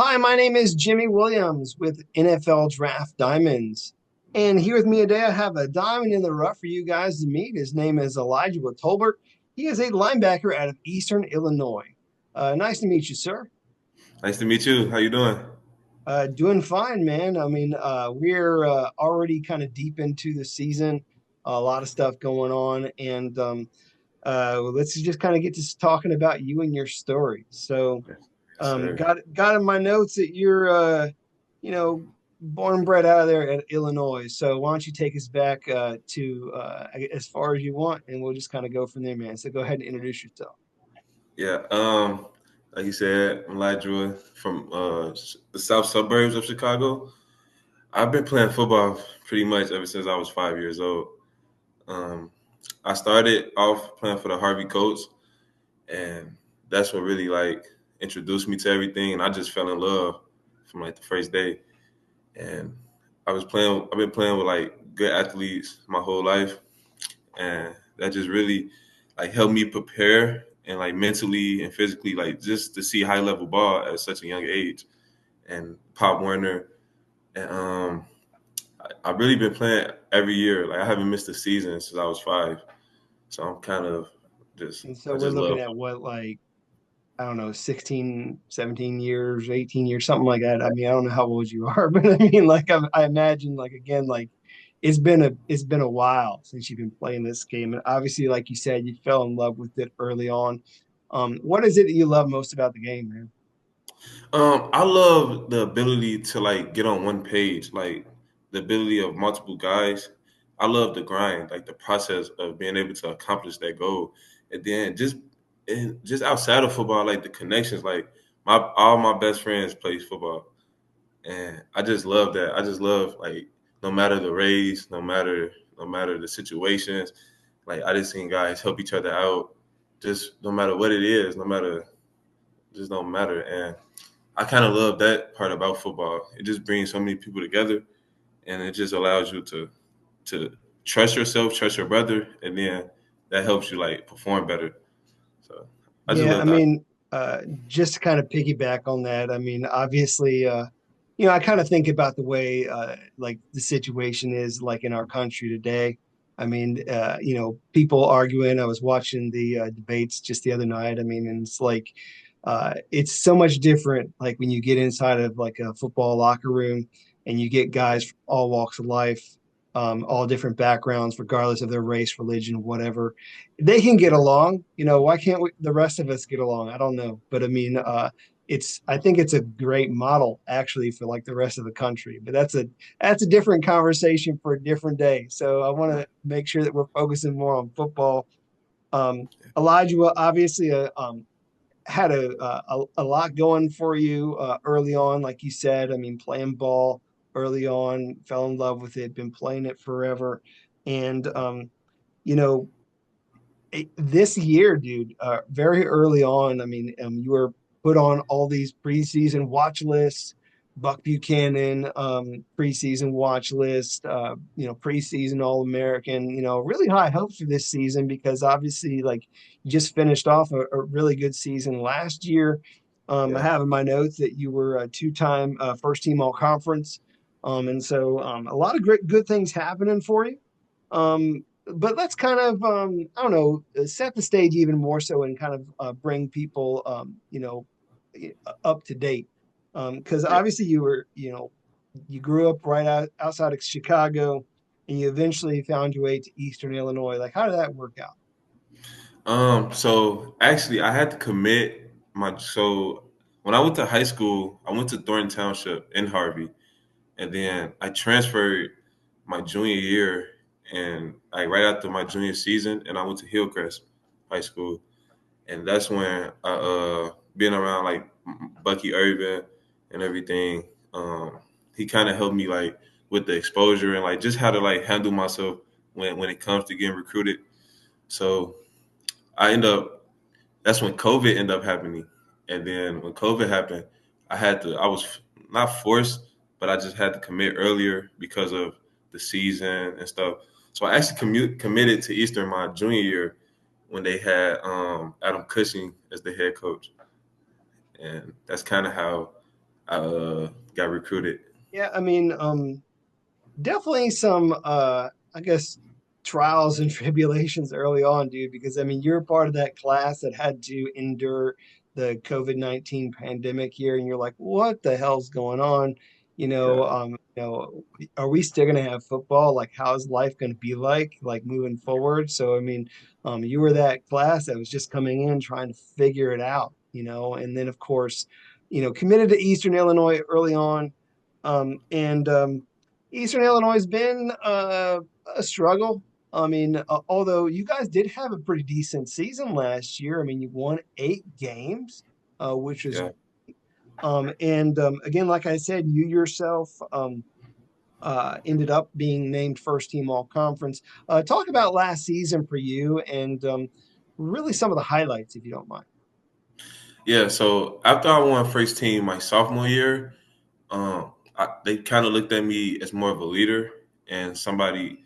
Hi, my name is Jimmy Williams with NFL Draft Diamonds. And here with me today, I have a diamond in the rough for you guys to meet. His name is Elijawah Tolbert. He is a linebacker out of Eastern Illinois. Nice to meet you, sir. Nice to meet you. How you doing? Doing fine, man. We're already kind of deep into the season, a lot of stuff going on, and let's just kind of get to talking about you and your story. So, Yes, yes, sir. got in my notes that you're you know, born and bred out of there at Illinois. So why don't you take us back to as far as you want, and we'll just kind of go from there, man. So go ahead and introduce yourself. Yeah. Like you said, I'm Elijah from the south suburbs of Chicago. I've been playing football pretty much ever since I was 5 years old. Um, I started off playing for the Harvey Colts, and that's what really like introduced me to everything. And I just fell in love from like the first day. And I've been playing with like good athletes my whole life, and that just really like helped me prepare and like mentally and physically like just to see high level ball at such a young age. And Pop Warner, and I've really been playing every year. Like I haven't missed a season since I was 5, so I'm kind of just And so I we're just looking love at what, like, I don't know, 16, 17 years, 18 years, something like that. I mean, I don't know how old you are, but I mean, like, I imagine, like, again, like, it's been a while since you've been playing this game, and obviously, like you said, you fell in love with it early on. What is it that you love most about the game, man? I love the ability to like get on one page, like the ability of multiple guys. I love the grind, like the process of being able to accomplish that goal, and then just outside of football, like the connections. Like my all my best friends play football, and I just love that. I just love like no matter the race, no matter the situations, like I just seen guys help each other out, just no matter what it is, no matter just don't matter. And I kind of love that part about football. It just brings so many people together, and it just allows you to trust yourself, trust your brother, and then that helps you like perform better. So I just Yeah, I love that. mean, just to kind of piggyback on that, I mean, obviously, I kind of think about the way like the situation is like in our country today. I mean, people arguing. I was watching the debates just the other night. I mean, and it's like it's so much different like when you get inside of like a football locker room and you get guys from all walks of life, all different backgrounds, regardless of their race, religion, whatever they can get along. Why can't the rest of us get along? I don't know. But I mean, I think it's a great model actually for like the rest of the country. But that's a different conversation for a different day. So I want to make sure that we're focusing more on football. Elijah obviously had a lot going for you early on, like you said. I mean, playing ball early on, fell in love with it, been playing it forever, and you know this year, dude, very early on, I mean, you were put on all these preseason watch lists, Buck Buchanan preseason watch list, preseason All American, really high hopes for this season because obviously, like, you just finished off a really good season last year. I Yeah. have in my notes that you were a two-time first team all conference. And so a lot of great, good things happening for you. But let's kind of I don't know, set the stage even more so and kind of bring people up to date, because Yeah. obviously you grew up right outside of Chicago and you eventually found your way to Eastern Illinois. Like, how did that work out? So actually, I had to commit so when I went to high school, I went to Thornton Township in Harvey, and then I transferred my junior year, and like right after my junior season, and I went to Hillcrest High School, and that's when I being around like Bucky Irvin and everything. He kind of helped me like with the exposure and like just how to like handle myself when it comes to getting recruited. So I end up that's when COVID ended up happening. And then when COVID happened, I was not forced, but I just had to commit earlier because of the season and stuff. So I actually committed to Eastern my junior year when they had Adam Cushing as the head coach. And that's kind of how I got recruited. Yeah, I mean, definitely some I guess trials and tribulations early on, dude, because I mean you're part of that class that had to endure the COVID-19 pandemic here, and you're like, what the hell's going on? Yeah, Are we still gonna have football? Like, how's life gonna be like moving forward? So I mean, you were that class that was just coming in trying to figure it out, and then of course, committed to Eastern Illinois early on. And Eastern Illinois has been a struggle. I mean, although you guys did have a pretty decent season last year. I mean, you won 8 games, which was yeah. and again, like I said, you yourself ended up being named first team all conference. Talk about last season for you and really some of the highlights, if you don't mind. Yeah, so after I won first team my sophomore year, they kind of looked at me as more of a leader and somebody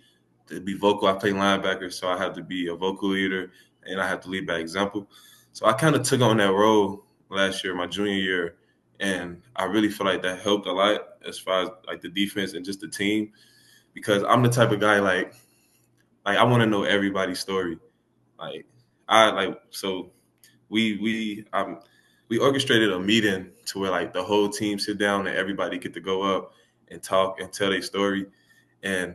to be vocal. I play linebacker, so I have to be a vocal leader and I have to lead by example. So I kind of took on that role last year, my junior year, and I really feel like that helped a lot as far as like the defense and just the team because I'm the type of guy like I want to know everybody's story. Like I like so we we orchestrated a meeting to where like the whole team sit down and everybody get to go up and talk and tell their story. And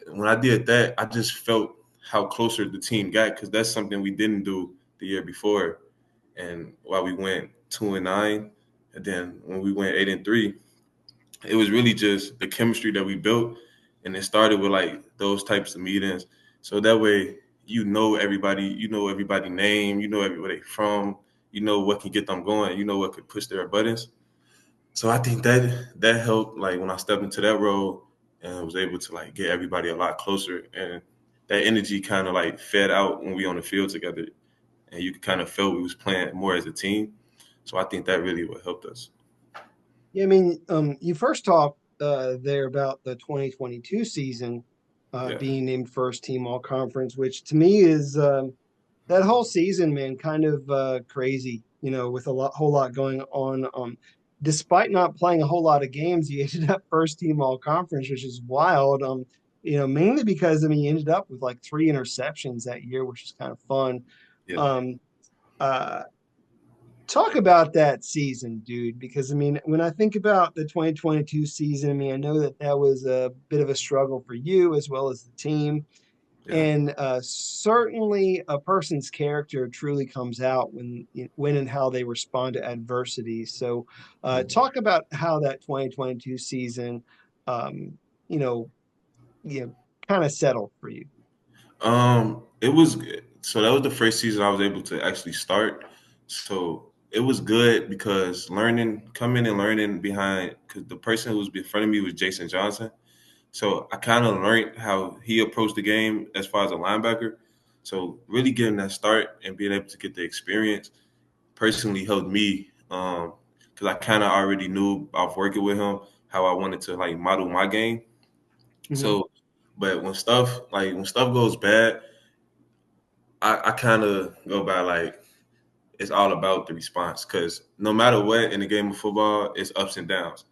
when I did that, I just felt how closer the team got because that's something we didn't do the year before. And while we went 2-9, and then when we went 8-3, it was really just the chemistry that we built, and it started with like those types of meetings. So that way, you know everybody name, you know everybody from, you know what can get them going, you know what could push their buttons. So I think that helped. Like when I stepped into that role and was able to like get everybody a lot closer, and that energy kind of like fed out when we on the field together, and you kind of felt we was playing more as a team. So I think that really what helped us. Yeah, I mean, you first talked there about the 2022 season Yeah, being named first team all conference, which to me is that whole season, man, kind of crazy, with whole lot going on. Despite not playing a whole lot of games, you ended up first team all conference, which is wild. Mainly because I mean, you ended up with like 3 interceptions that year, which is kind of fun. yeah. Um, uh, Talk about that season, dude, because I mean, when I think about the 2022 season, I mean, I know that that was a bit of a struggle for you as well as the team. Yeah. And certainly a person's character truly comes out when and how they respond to adversity. So talk about how that 2022 season, um, you know, you know, kind of settled for you. It was good. So that was the first season I was able to actually start. So it was good because coming and learning behind, because the person who was in front of me was Jason Johnson. So I kind of learned how he approached the game as far as a linebacker. So really getting that start and being able to get the experience personally helped me because I kind of already knew off working with him how I wanted to like model my game. Hmm. So, but when stuff goes bad, I kind of go by like it's all about the response because no matter what in the game of football, it's ups and downs.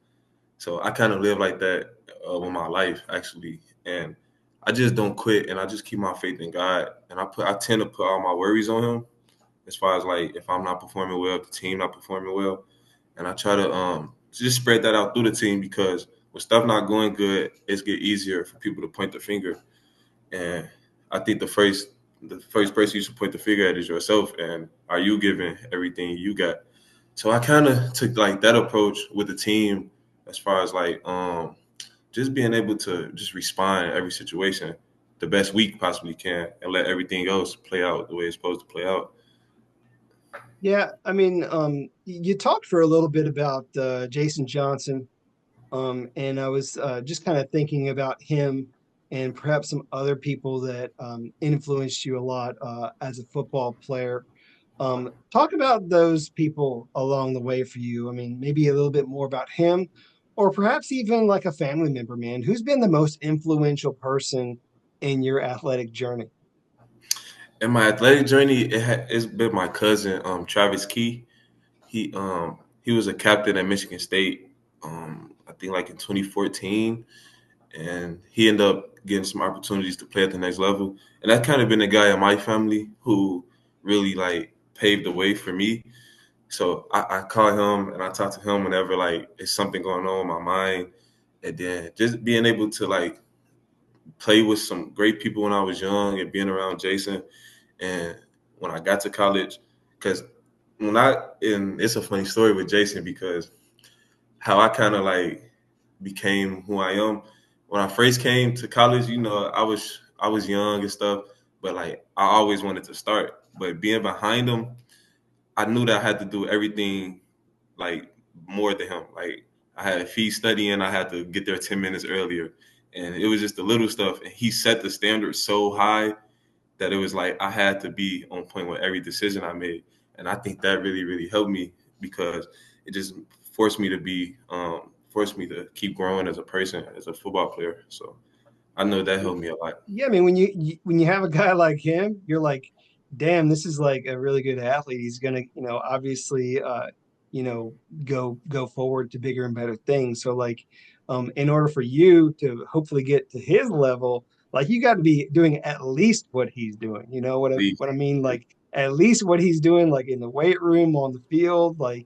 So I kind of live like that with my life actually, and I just don't quit and I just keep my faith in God. And I tend to put all my worries on Him as far as like if I'm not performing well, if the team not performing well, and I try to just spread that out through the team because when stuff not going good, it's get easier for people to point the finger. And I think the first person you should point the finger at is yourself. And are you giving everything you got? So I kind of took like that approach with the team as far as like just being able to just respond in every situation the best we possibly can and let everything else play out the way it's supposed to play out. Yeah, I mean, you talked for a little bit about Jason Johnson. And I was just kind of thinking about him and perhaps some other people that influenced you a lot as a football player. Talk about those people along the way for you. I mean, maybe a little bit more about him, or perhaps even like a family member, man. Who's been the most influential person in your athletic journey? In my athletic journey, it's been my cousin Travis Key. He was a captain at Michigan State, I think like in 2014, and he ended up getting some opportunities to play at the next level. And that's kind of been a guy in my family who really like paved the way for me. So I call him and I talk to him whenever like it's something going on in my mind. And then just being able to like play with some great people when I was young and being around Jason. And when I got to college, because and it's a funny story with Jason because how I kind of like became who I am. When I first came to college, I was young and stuff, but like I always wanted to start. But being behind him, I knew that I had to do everything like more than him. Like I had a fee studying, I had to get there 10 minutes earlier, and it was just the little stuff. And he set the standard so high that it was like I had to be on point with every decision I made. And I think that really, really helped me because it just forced me to keep growing as a person, as a football player. So I know that helped me a lot. Yeah, I mean, when you have a guy like him, you're like, damn, this is like a really good athlete. He's gonna, obviously, you know, go forward to bigger and better things. So like, in order for you to hopefully get to his level, like you got to be doing at least what he's doing. You know Please. what I mean? Like at least what he's doing, like in the weight room, on the field, like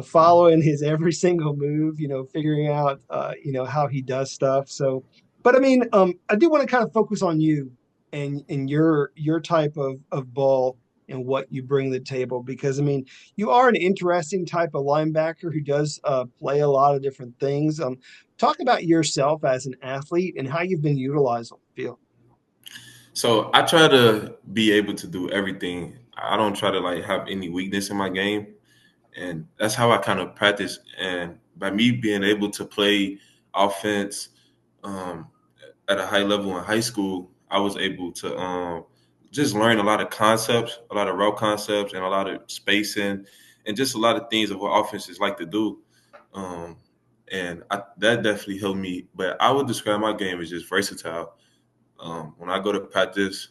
following his every single move. Figuring out, how he does stuff. So. But I mean, I do want to kind of focus on you and your type of ball and what you bring to the table because I mean, you are an interesting type of linebacker who does play a lot of different things. Talk about yourself as an athlete and how you've been utilized on the field. So I try to be able to do everything. I don't try to like have any weakness in my game. And that's how I kind of practice. And by me being able to play offense um, at a high level in high school, I was able to just learn a lot of concepts, a lot of route concepts, and a lot of spacing, and just a lot of things of what offenses like to do. Um, that definitely helped me. But I would describe my game as just versatile. When I go to practice,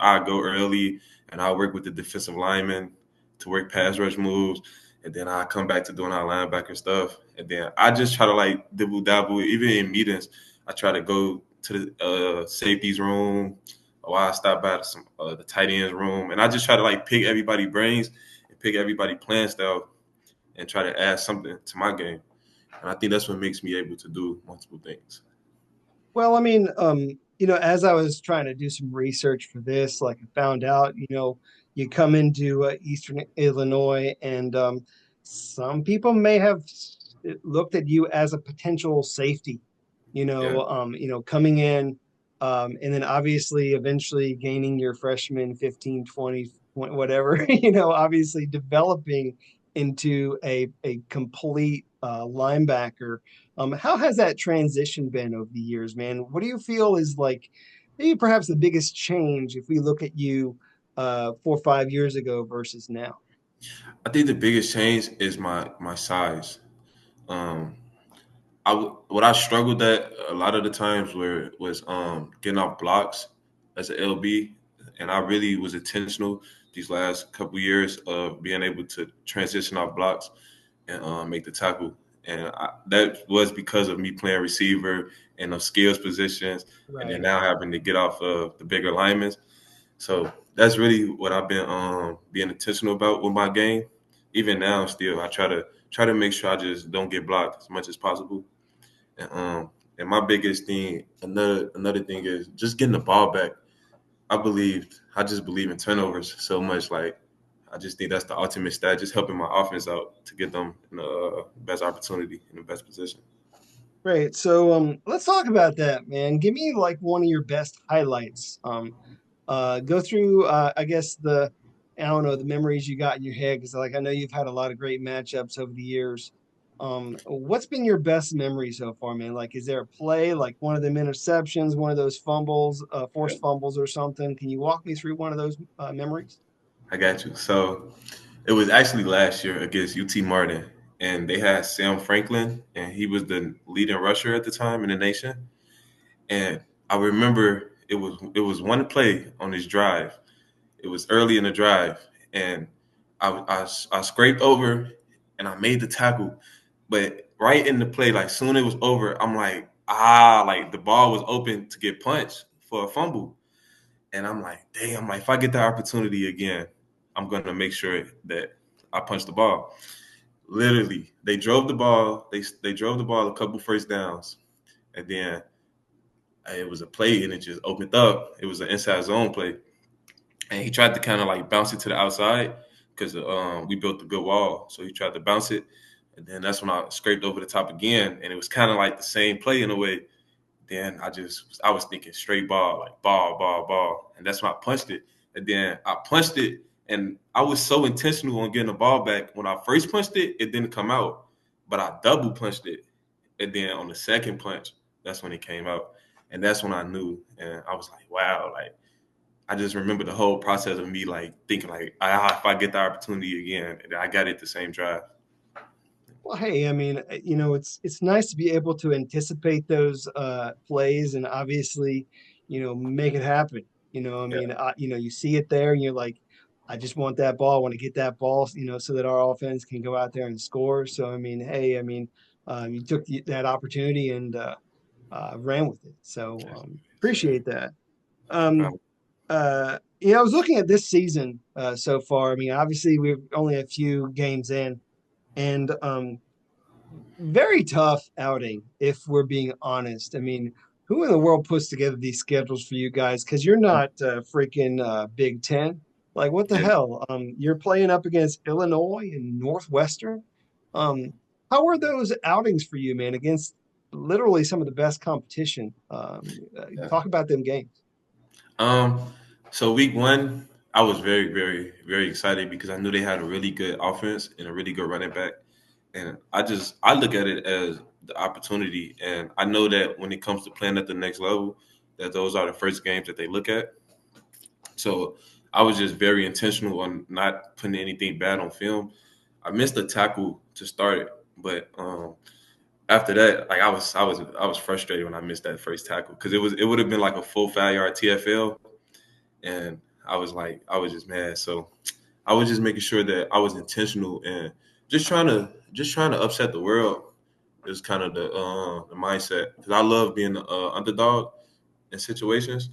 I go early and I work with the defensive linemen to work pass rush moves, and then I come back to doing our linebacker stuff, and then I just try to like dibble dabble. Even in meetings, I try to go to the safeties room, or I stop by the tight ends room, and I just try to like pick everybody brains and pick everybody playing style and try to add something to my game. And I think that's what makes me able to do multiple things. Well, I mean, as I was trying to do some research for this, like I found out, you come into Eastern Illinois, and some people may have looked at you as a potential safety. Yeah. Coming in, and then obviously eventually gaining your freshman 15, 20, whatever, obviously developing into a complete linebacker. How has that transition been over the years, man? What do you feel is like maybe perhaps the biggest change if we look at you 4 or 5 years ago versus now? I think the biggest change is my size. Um, what I struggled at a lot of the times where was getting off blocks as an LB, and I really was intentional these last couple years of being able to transition off blocks and make the tackle. And that was because of me playing receiver in those skills positions, and then Right. now having to get off of the bigger linemen. So that's really what I've been being intentional about with my game. Even now, still, I try to make sure I just don't get blocked as much as possible. And my biggest thing, another thing is just getting the ball back. I just believe in turnovers so much. Like I just think that's the ultimate stat, just helping my offense out to get them in the best opportunity in the best position. Great. So let's talk about that, man. Give me like one of your best highlights. Go through I guess I don't know, the memories you got in your head because like I know you've had a lot of great matchups over the years. What's been your best memory so far, man? Like is there a play, like one of them interceptions, one of those fumbles, Yeah, forced fumbles or something? Can you walk me through one of those memories? I got you. So it was actually last year against UT Martin, and they had Sam Franklin, and he was the leading rusher at the time in the nation. And I remember it was one play on his drive. It was early in the drive, and I scraped over and I made the tackle, but right in the play, like soon it was over, I'm like, ah, like the ball was open to get punched for a fumble. And I'm like, damn, like if I get that opportunity again, I'm gonna make sure that I punch the ball. Literally, they drove the ball. They drove the ball a couple first downs, and then it was a play, and it just opened up. It was an inside zone play, and he tried to kind of like bounce it to the outside because we built a good wall. So he tried to bounce it, and then that's when I scraped over the top again, and it was kind of like the same play in a way. Then I was thinking straight ball, like ball, ball, ball, and that's when I punched it. And then I punched it, and I was so intentional on getting the ball back. When I first punched it, it didn't come out, but I double punched it, and then on the second punch, that's when it came out, and that's when I knew, and I was like, wow, like I just remember the whole process of me like thinking like, if I get the opportunity again, I got it the same drive. Well, hey, I mean, it's nice to be able to anticipate those plays and obviously, make it happen. I Yeah, mean, you see it there and you're like, I just want that ball, I want to get that ball, so that our offense can go out there and score. So, I mean, hey, I mean, you took that opportunity and ran with it. So, yes, sir. appreciate that. Um, I was looking at this season so far. I mean, obviously, we're only a few games in. And very tough outing, if we're being honest. I mean, who in the world puts together these schedules for you guys? Because you're not freaking Big Ten. Like, what the Yeah. hell? You're playing up against Illinois and Northwestern. Um, how are those outings for you, man? Against literally some of the best competition. Yeah. Talk about them games. Um, so week one, I was very, very, very excited because I knew they had a really good offense and a really good running back. And I look at it as the opportunity. And I know that when it comes to playing at the next level, that those are the first games that they look at. So I was just very intentional on not putting anything bad on film. I missed a tackle to start it, but after that, like I was frustrated when I missed that first tackle because it would have been like a full 5 yard TFL, and I was just mad. So I was just making sure that I was intentional and just trying to upset the world is kind of the mindset because I love being the underdog in situations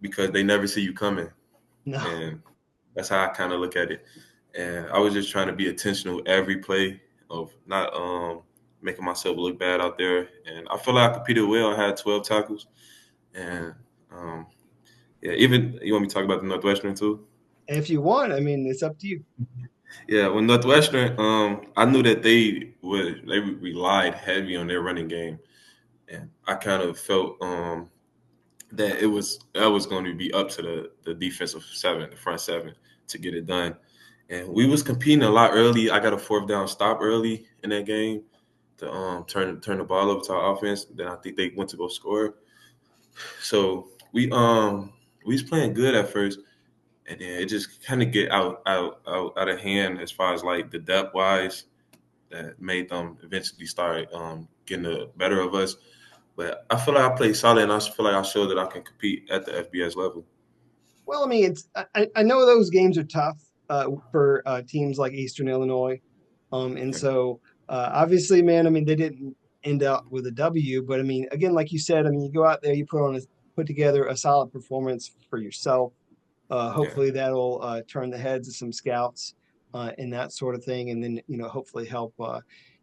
because they never see you coming, No. and that's how I kind of look at it. And I was just trying to be intentional every play of not making myself look bad out there. And I feel like I competed well. I had 12 tackles, and um, yeah, even you want me to talk about the Northwestern too? If you want, I mean, it's up to you. Yeah, when Northwestern, I knew that they relied heavy on their running game, and I kind of felt that that was going to be up to the defensive seven, the front seven, to get it done. And we was competing a lot early. I got a fourth down stop early in that game to turn the ball over to our offense. Then I think they went to go score. So we was playing good at first, and then it just kind of get out of hand as far as like the depth wise that made them eventually start getting the better of us. But I feel like I played solid, and I feel like I showed that I can compete at the FBS level. Well, I mean, I know those games are tough for teams like Eastern Illinois, and Yeah, so obviously, man, I mean, they didn't end up with a W, but I mean, again, like you said, I mean, you go out there, you put together a solid performance for yourself. yeah, Hopefully, that'll turn the heads of some scouts and that sort of thing, and then hopefully help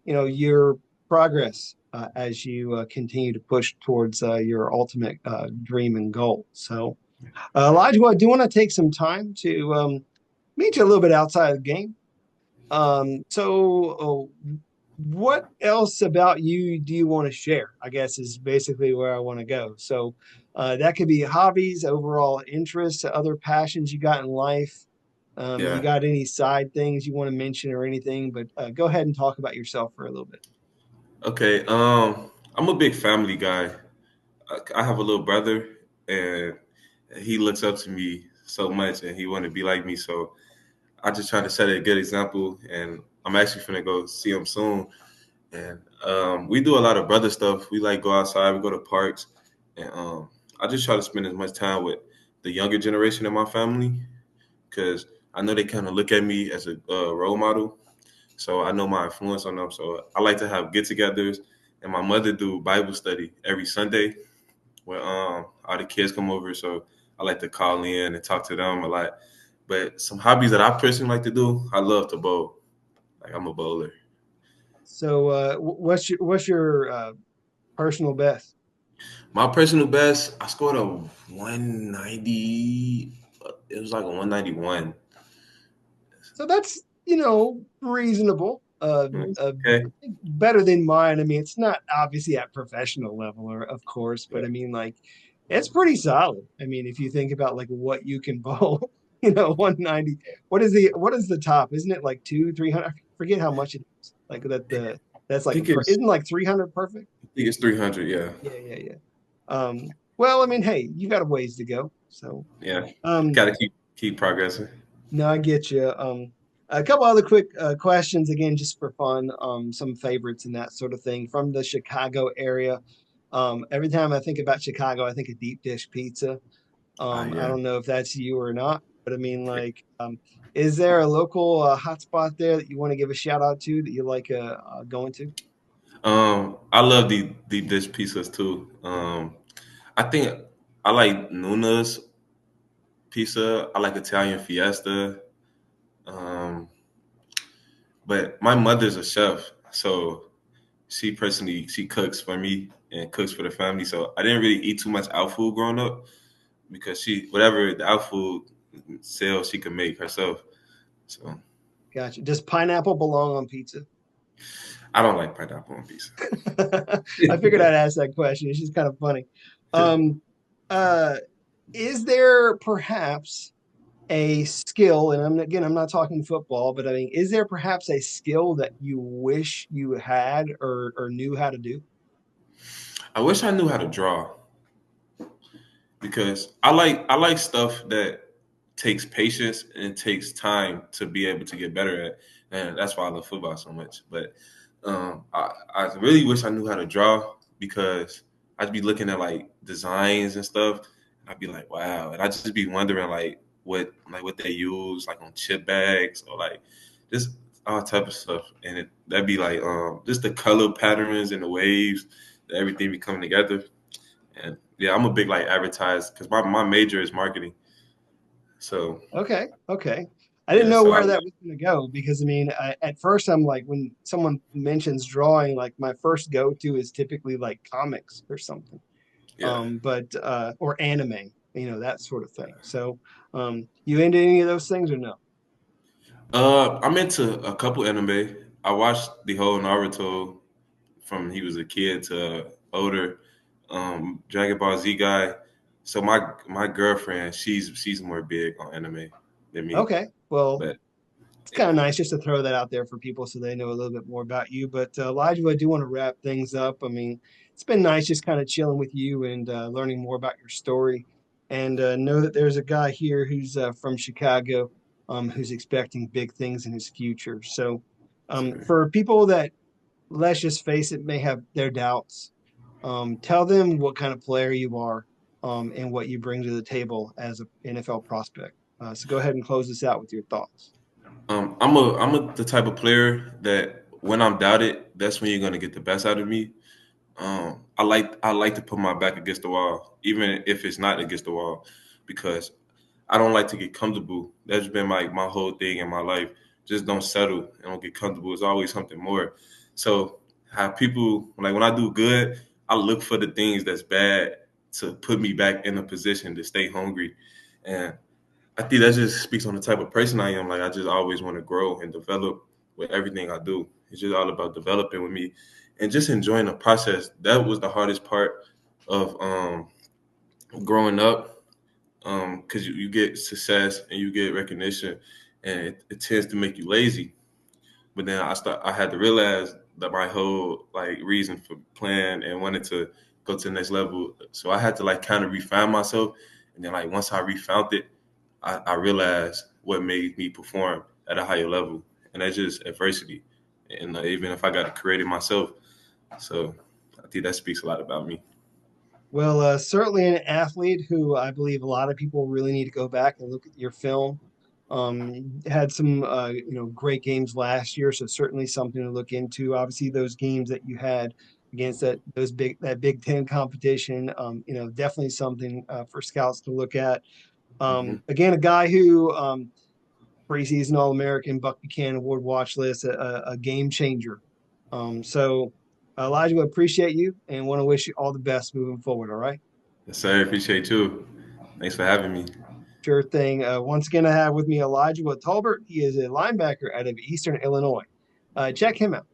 your progress as you continue to push towards your ultimate dream and goal. So. Elijah, I do want to take some time to meet you a little bit outside of the game. What else about you do you want to share? I guess is basically where I want to go. So, that could be hobbies, overall interests, other passions you got in life. You yeah. got any side things you want to mention or anything? But go ahead and talk about yourself for a little bit. Okay. I'm a big family guy. I have a little brother, and he looks up to me so much, and he want to be like me. So I just try to set a good example, and I'm actually gonna go see him soon. And we do a lot of brother stuff. We like go outside, we go to parks, and I just try to spend as much time with the younger generation in my family because I know they kind of look at me as a role model. so I know my influence on them. So I like to have get-togethers, and my mother do Bible study every Sunday where all the kids come over. So I like to call in and talk to them a lot. But some hobbies that I personally like to do, I love to bowl. Like I'm a bowler. So, what's your personal best? My personal best, I scored a 190. It was like a 191. So that's, reasonable. Okay. I think better than mine. I mean, it's not obviously at professional level, or of course, but Yeah. I mean, like, it's pretty solid. I mean, if you think about like what you can bowl, 190. What is the top? Isn't it like two, 300? I forget how much it is. Like that's I like think it's isn't like 300 perfect? I think it's 300. Yeah. Yeah, yeah, yeah. Well, I mean, hey, you got a ways to go. So, Yeah. um, Got to keep progressing. no, I get you. A couple other quick questions again, just for fun. Some favorites and that sort of thing from the Chicago area. Every time I think about Chicago, I think of deep dish pizza. I Yeah. don't know if that's you or not, but I mean, like, is there a local hotspot there that you want to give a shout out to that you like going to? I love the dish pizzas too. I think I like Nuna's pizza. I like Italian Fiesta. Um, but my mother's a chef, so she cooks for me and cooks for the family. So I didn't really eat too much out food growing up because she whatever the out food sales she could make herself. So Gotcha. Does pineapple belong on pizza? I don't like pineapple on pizza. I figured I'd ask that question. It's just kind of funny. Um, uh, is there perhaps a skill, and I'm not talking football, but I mean, is there perhaps a skill that you wish you had or knew how to do? I wish I knew how to draw because I like stuff that takes patience and takes time to be able to get better at, and that's why I love football so much. But I really wish I knew how to draw because I'd be looking at like designs and stuff, and I'd be like, wow, and I'd just be wondering what they use like on chip bags or like just all type of stuff, and that'd be like just the color patterns and the waves, everything be coming together. And yeah, I'm a big like advertise because my major is marketing. So Okay, okay. I didn't yeah, know so I where that was going to go because I mean, at first I'm like, when someone mentions drawing, like my first go-to is typically like comics or something. yeah. But or anime, that sort of thing. So, you into any of those things or no? I'm into a couple anime. I watched the whole Naruto from he was a kid to older. Dragon Ball Z guy. So my girlfriend, she's more big on anime than me. Okay, well, But it's kind yeah, of nice just to throw that out there for people so they know a little bit more about you. But Elijah, I do want to wrap things up. I mean, it's been nice just kind of chilling with you and learning more about your story, and know that there's a guy here who's from Chicago, who's expecting big things in his future. So, sir. for people that, let's just face it, may have their doubts, tell them what kind of player you are, and what you bring to the table as an NFL prospect. So go ahead and close this out with your thoughts. The type of player that when I'm doubted, that's when you're gonna get the best out of me. I like to put my back against the wall, even if it's not against the wall, because I don't like to get comfortable. That's been my whole thing in my life. Just don't settle and don't get comfortable. It's always something more. So how people like when I do good, I look for the things that's bad to put me back in a position to stay hungry. And I think that just speaks on the type of person I am. Like I just always want to grow and develop with everything I do. It's just all about developing with me and just enjoying the process. That was the hardest part of growing up because you get success and you get recognition, and it tends to make you lazy. But then I had to realize that my whole like reason for playing and wanting to go to the next level. So I had to like kind of refine myself, and then like once I refound it, I realized what made me perform at a higher level, and that's just adversity. And even if I got to create it myself, so I think that speaks a lot about me. Well, certainly an athlete who I believe a lot of people really need to go back and look at your film. Had some great games last year, so certainly something to look into. Obviously, those games that you had against that Big Ten competition, definitely something for scouts to look at. Hmm. Again, a guy who preseason All American, Buck Buchanan Award watch list, a game changer. So, Elijah, we appreciate you and want to wish you all the best moving forward. All right. Yes, sir. Appreciate you too. Thanks for having me. Sure thing. Once again, I have with me Elijawah Tolbert. He is a linebacker out of Eastern Illinois. Check him out.